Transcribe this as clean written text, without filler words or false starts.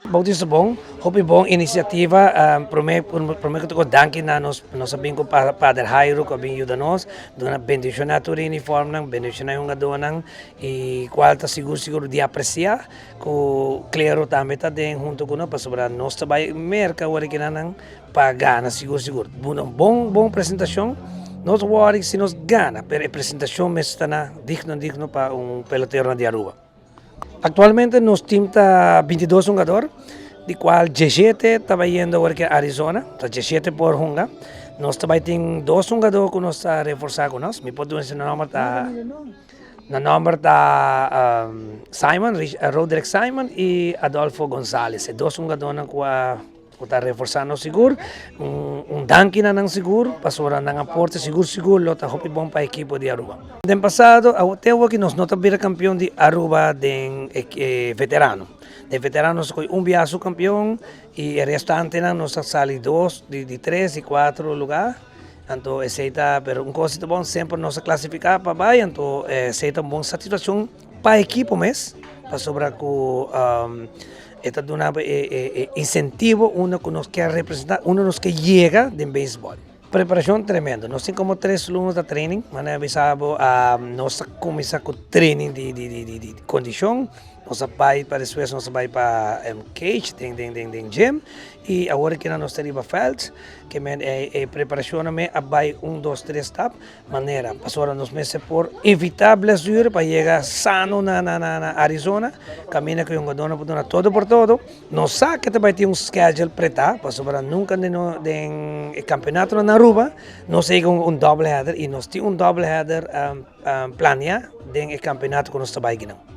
Bautista bom, hopi bom inisiativa, prometo ko danke na nos sabihin ko pa Father Jairo ko abing yuda nos, doon na bendisyon na to rin uniform nang bendisyon na yung doon nang kwalta siguro di apreciar ko klaro tame ta din junto ko na pasobra nos tabay merka wari kina nang pagana siguro. Bong presentasyon. Nos worry si nos gana, pero a presentación me está digno para un pelotero de Aruba. Actualmente nos team está 22 jugadores, de cual 17 está yendo a Arizona, 17 por junga. Nos está tem 2 jugadores que nos está reforzando con nos. Mi puedo decir na nombre está Simon, Roderick Simon y Adolfo González. 2 jugadores que está reforzando seguro, danke na ng seguro, pasora ng aporte seguro, lo ta hopi bom pa equipo de Aruba. Den pasado, até que nos nota vir campeão de Aruba den veterano. De veteranos foi biaso campeão e o restante na nos sali 2, de 3 e 4 lugar. Então, aceita, pero coisa bom sempre nos classificar para baixo, então aceita uma boa satisfação para a equipe mesmo, para sobrar com esta de un incentivo, uno que nos quiere representar, uno nos que llega de béisbol. Preparación tremenda. Nos temos como 3 lunes de training, mas avisamos a nos começar com training de condição. Nós vai para depois nós vai para cage, tem gym e agora que nós temos feld, que preparação me vai 1, 2, 3 tap, maneira passou nos meses por evitar lesões para chegar sano na Arizona, caminha com um dona por todo por todo. Nós sabe que vai ter schedule preta, passou para nunca de campeonato na Aruba, nós temos double header e nós temos double header planeado de campeonato que nós trabalhamos.